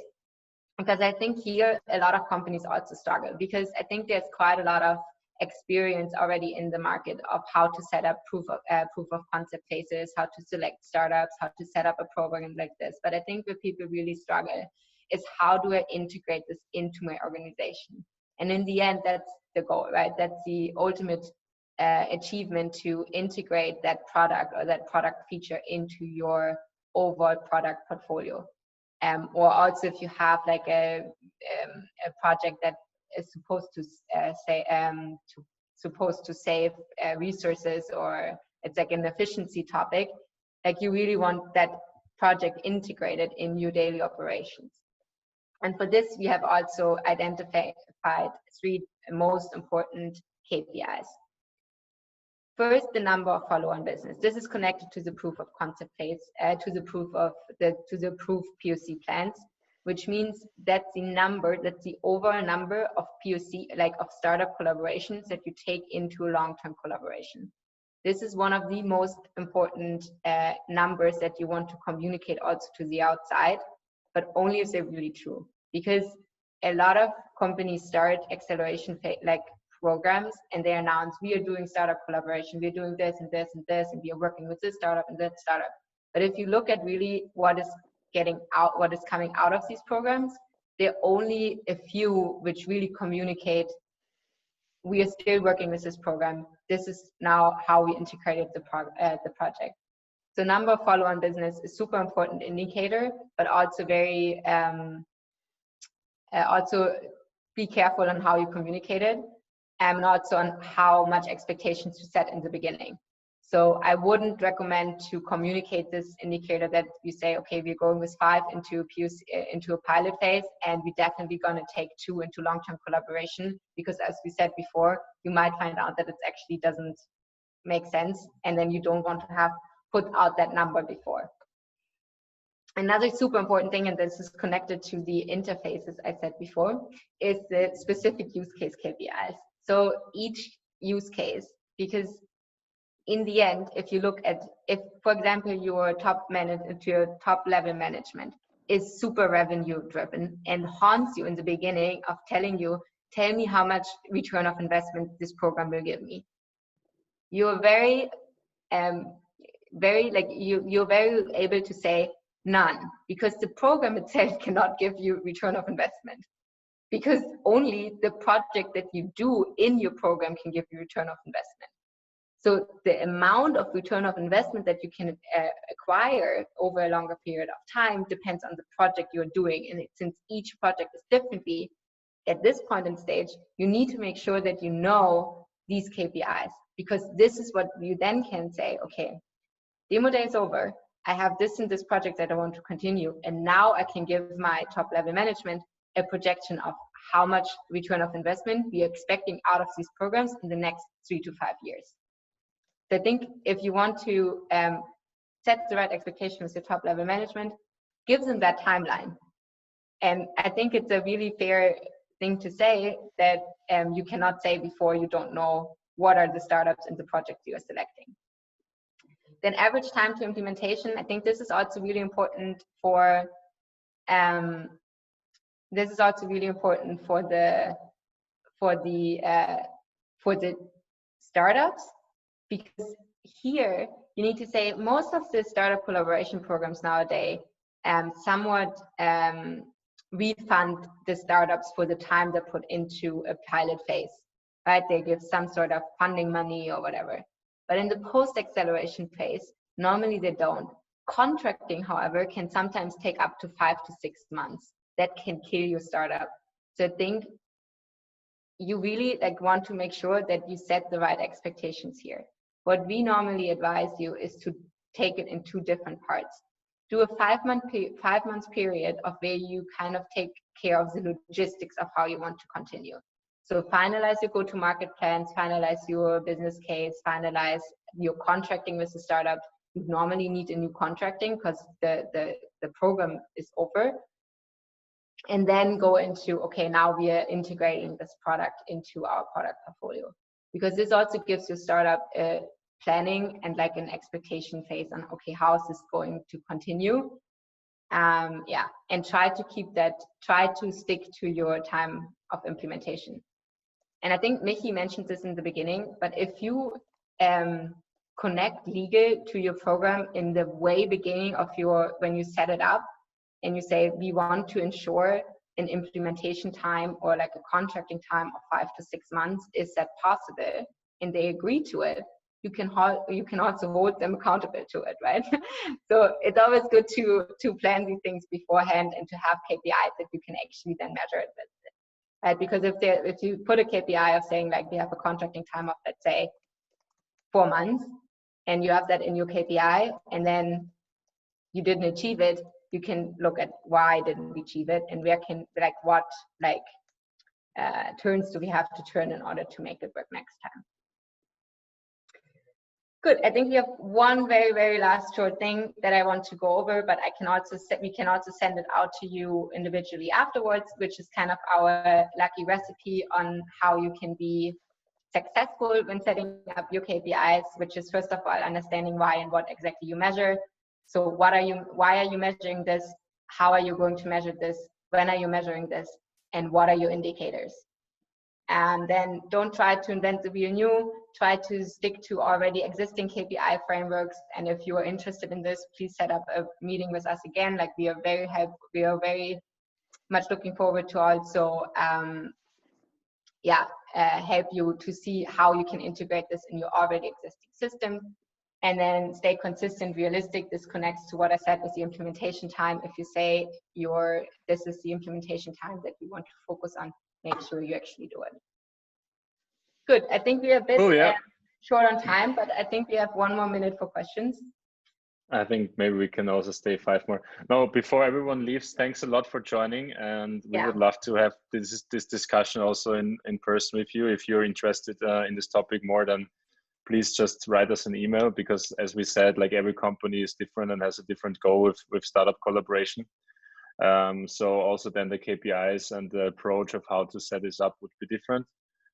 A: because I think here a lot of companies also struggle, because I think there's quite a lot of experience already in the market of how to set up proof of concept phases, how to select startups, how to set up a program like this. But I think where people really struggle is, how do I integrate this into my organization? And in the end, that's the goal, right? That's the ultimate achievement, to integrate that product or that product feature into your overall product portfolio. Or also if you have like a project that is supposed to save resources, or it's like an efficiency topic, like you really want that project integrated in your daily operations. And for this, we have also identified 3 most important KPIs. First, the number of follow-on business. This is connected to the proof of concept phase, to the proof POC plans, which means that's the overall number of POC, like of startup collaborations that you take into a long-term collaboration. This is one of the most important numbers that you want to communicate also to the outside, but only if they're really true. Because a lot of companies start acceleration programs, and they announce, we are doing startup collaboration, we're doing this and this and this, and we are working with this startup and that startup. But if you look at really what is coming out of these programs, there are only a few which really communicate, we are still working with this program. This is now how we integrated the project. So number of follow-on business is super important indicator, but also very, also be careful on how you communicate it, and also on how much expectations to set in the beginning. So I wouldn't recommend to communicate this indicator that you say, okay, we're going with 5 into a pilot phase, and we're definitely going to take 2 into long-term collaboration, because as we said before, you might find out that it actually doesn't make sense, and then you don't want to have put out that number before. Another super important thing, and this is connected to the interfaces I said before, is the specific use case KPIs. So each use case, because in the end, if you look at, if for example your top level management is super revenue driven and haunts you in the beginning of telling you, tell me how much return of investment this program will give me, you're very you're very able to say none, because the program itself cannot give you return of investment, because only the project that you do in your program can give you return of investment. So the amount of return of investment that you can acquire over a longer period of time depends on the project you're doing. And since each project is differently, at this point in stage, you need to make sure that you know these KPIs, because this is what you then can say, okay, demo day is over. I have this and this project that I want to continue. And now I can give my top level management a projection of how much return of investment we are expecting out of these programs in the next 3 to 5 years. So I think if you want to set the right expectation with your top level management, give them that timeline. And I think it's a really fair thing to say that you cannot say before you don't know what are the startups and the projects you are selecting. Then average time to implementation. I think this is also really important for the startups, because here you need to say most of the startup collaboration programs nowadays somewhat refund the startups for the time they put into a pilot phase, right? They give some sort of funding money or whatever. But in the post-acceleration phase, normally they don't. Contracting, however, can sometimes take up to 5 to 6 months. That can kill your startup. So I think you really want to make sure that you set the right expectations here. What we normally advise you is to take it in 2 different parts. Do a 5 months period of where you kind of take care of the logistics of how you want to continue. So finalize your go-to-market plans, finalize your business case, finalize your contracting with the startup. You normally need a new contracting because the program is over. And then go into, okay, now we are integrating this product into our product portfolio. Because this also gives your startup planning and an expectation phase on, okay, how is this going to continue? Yeah, and try to stick to your time of implementation. And I think Michi mentioned this in the beginning, but if you connect legal to your program in the way beginning of when you set it up, and you say, we want to ensure an implementation time or a contracting time of 5 to 6 months, is that possible? And they agree to it, you can also hold them accountable to it, right? So it's always good to plan these things beforehand and to have KPIs that you can actually then measure it with, right? Because if you put a KPI of saying like we have a contracting time of, let's say, 4 months, and you have that in your KPI, and then you didn't achieve it, you can look at why didn't we achieve it, and where can, like, what turns do we have to turn in order to make it work next time. Good. I think we have one very, very last short thing that I want to go over, but we can also send it out to you individually afterwards, which is kind of our lucky recipe on how you can be successful when setting up your KPIs, which is first of all understanding why and what exactly you measure. So why are you measuring this? How are you going to measure this? When are you measuring this? And what are your indicators? And then don't try to invent the wheel new, try to stick to already existing KPI frameworks. And if you are interested in this, please set up a meeting with us again. Like, we are very much looking forward to also help you to see how you can integrate this in your already existing system. And then stay consistent, realistic. This connects to what I said with the implementation time. If you say this is the implementation time that you want to focus on, make sure you actually do it. Good. I think we are a bit short on time, but I think we have 1 more minute for questions.
B: I think maybe we can also stay 5 more. No, before everyone leaves, thanks a lot for joining, and we would love to have this discussion also in person with you. If you're interested in this topic more, then please just write us an email, because as we said, like, every company is different and has a different goal with startup collaboration. So also then the KPIs and the approach of how to set this up would be different.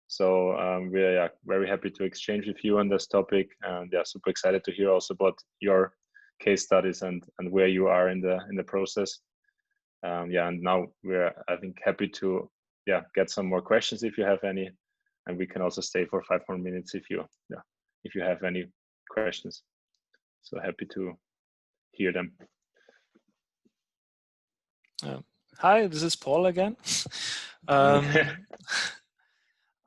B: So we're very happy to exchange with you on this topic, and super excited to hear also about your case studies and where you are in the process. And now we're, I think, happy to get some more questions if you have any, and we can also stay for 5 more minutes if you have any questions. So happy to hear them.
C: Hi, this is Paul again.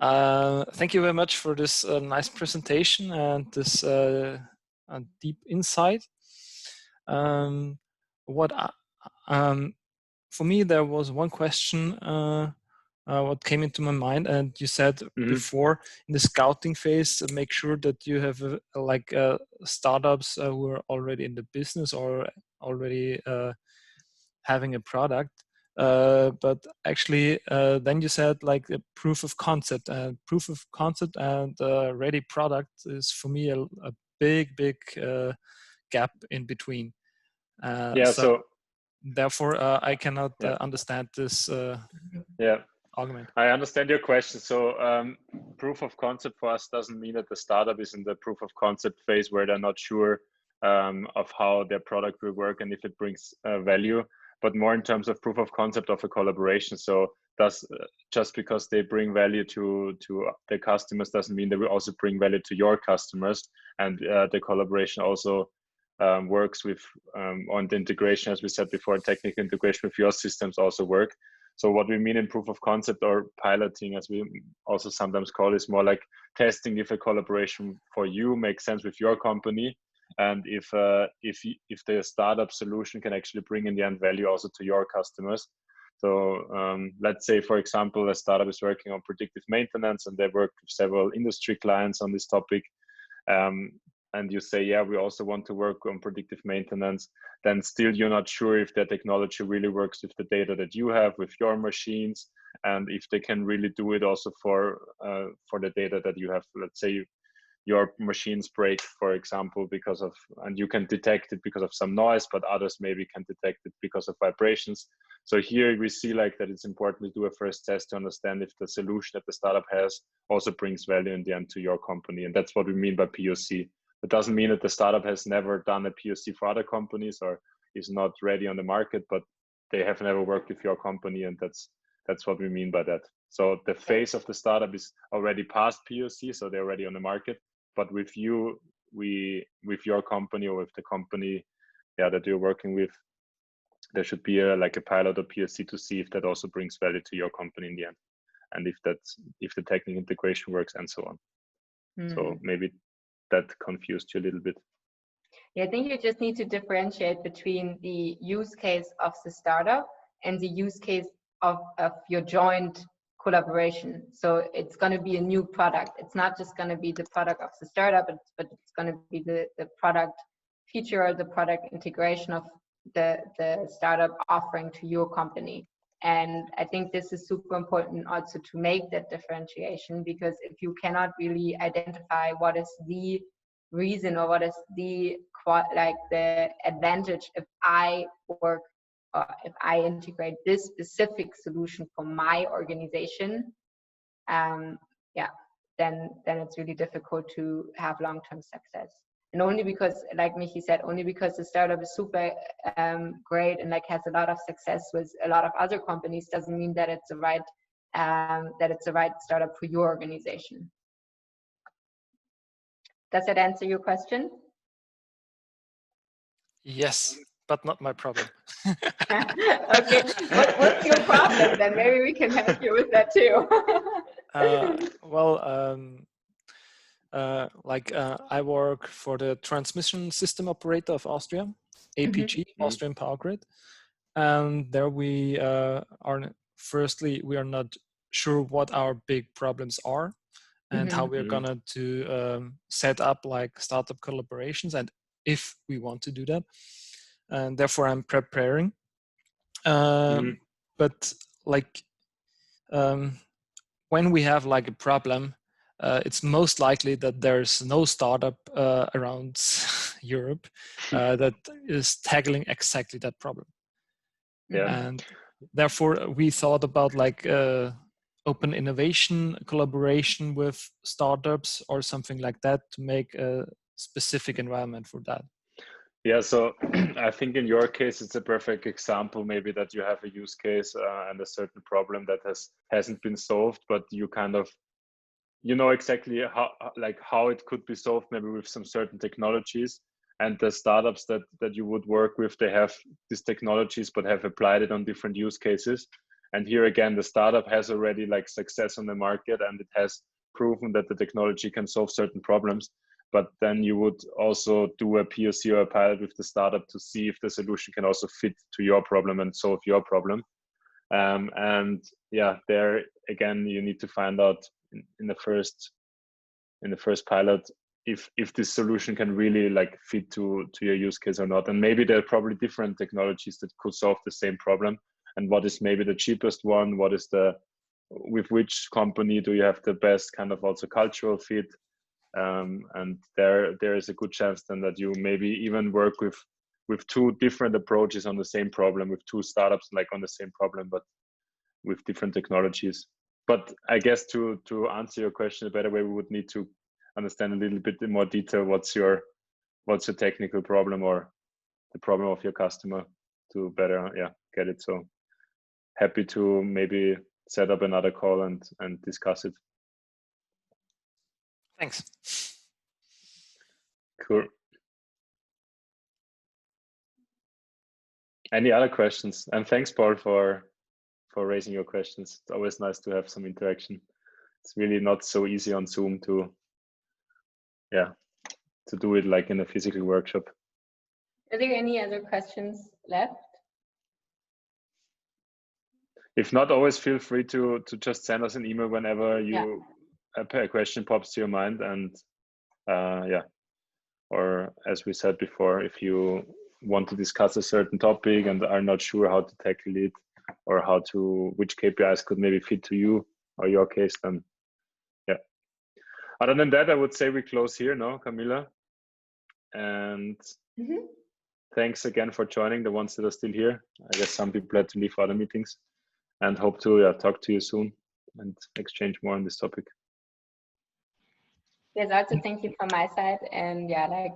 C: Thank you very much for this nice presentation and this deep insight. For me, there was one question what came into my mind, and you said before, in the scouting phase, make sure that you have startups who are already in the business or already having a product. But actually, then you said like a proof of concept, and ready product is for me a big gap in between. So therefore I cannot understand this argument.
B: I understand your question. So proof of concept for us doesn't mean that the startup is in the proof of concept phase where they're not sure of how their product will work and if it brings value, but more in terms of proof of concept of a collaboration. So just because they bring value to their customers doesn't mean they will also bring value to your customers, and the collaboration also works with on the integration, as we said before, technical integration with your systems also work. So what we mean in proof of concept, or piloting as we also sometimes call it, is more like testing if a collaboration for you makes sense with your company, and if the startup solution can actually bring in the end value also to your customers. So let's say, for example, a startup is working on predictive maintenance and they work with several industry clients on this topic. And you say, we also want to work on predictive maintenance, then still you're not sure if their technology really works with the data that you have with your machines, and if they can really do it also for the data that you have. Let's say your machines break, for example, and you can detect it because of some noise, but others maybe can detect it because of vibrations. So here we see like that it's important to do a first test to understand if the solution that the startup has also brings value in the end to your company. And that's what we mean by POC. It doesn't mean that the startup has never done a POC for other companies or is not ready on the market, but they have never worked with your company, and that's what we mean by that. So the phase of the startup is already past POC, so they're already on the market. But with you, with your company or with the company that you're working with, there should be like a pilot or POC to see if that also brings value to your company in the end, and if the technical integration works and so on. So maybe that confused you a little bit.
A: Yeah, I think you just need to differentiate between the use case of the startup and the use case of your joint collaboration. So it's going to be a new product. It's not just going to be the product of the startup, but it's going to be the product feature or the product integration of the startup offering to your company. And I think this is super important also to make that differentiation, because if you cannot really identify what is the reason or what is the advantage if I work or if I integrate this specific solution for my organization, yeah, then it's really difficult to have long-term success. And only because, like Michi said, only because the startup is super great and like has a lot of success with a lot of other companies doesn't mean that it's the right startup for your organization. Does that answer your question?
C: Yes, but not my problem.
A: Okay, what's your problem then? Maybe we can help you with that too.
C: I work for the transmission system operator of Austria, APG, Austrian Power Grid. And there we are not sure what our big problems are and how we're gonna to set up like startup collaborations, and if we want to do that. And therefore I'm preparing. But like when we have like a problem, it's most likely that there's no startup around Europe that is tackling exactly that problem.
B: Yeah.
C: And therefore we thought about like open innovation collaboration with startups or something like that to make a specific environment for that.
B: Yeah, so I think in your case, it's a perfect example maybe that you have a use case and a certain problem that hasn't been solved, but you kind of, you know exactly how it could be solved, maybe with some certain technologies. And the startups that you would work with, they have these technologies, but have applied it on different use cases. And here again, the startup has already like success on the market and it has proven that the technology can solve certain problems. But then you would also do a POC or a pilot with the startup to see if the solution can also fit to your problem and solve your problem. And yeah, there again, you need to find out in the first pilot if this solution can really like fit to your use case or not. And maybe there are probably different technologies that could solve the same problem. And what is maybe the cheapest one? What is with which company do you have the best kind of also cultural fit? And there is a good chance then that you maybe even work with two different approaches on the same problem, with two startups like on the same problem, but with different technologies. But I guess to answer your question a better way, we would need to understand a little bit in more detail what's your technical problem or the problem of your customer to better get it. So happy to maybe set up another call and discuss it.
C: Thanks.
B: Cool. Any other questions? And thanks, Paul, for raising your questions. It's always nice to have some interaction. It's really not so easy on Zoom to do it like in a physical workshop.
A: Are there any other questions left?
B: If not, always feel free to just send us an email whenever a question pops to your mind. And or as we said before, if you want to discuss a certain topic and are not sure how to tackle it or which KPIs could maybe fit to you or your case, then other than that, I would say we close here, no, Camilla? And thanks again for joining, the ones that are still here. I guess some people had to leave for other meetings, and hope to talk to you soon and exchange more on this topic.
A: Yes, also thank you from my side. And like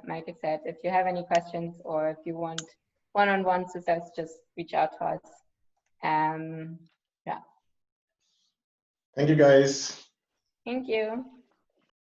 A: Michael said, if you have any questions or if you want one-on-ones with us, just reach out to us.
D: Thank you, guys.
A: Thank you.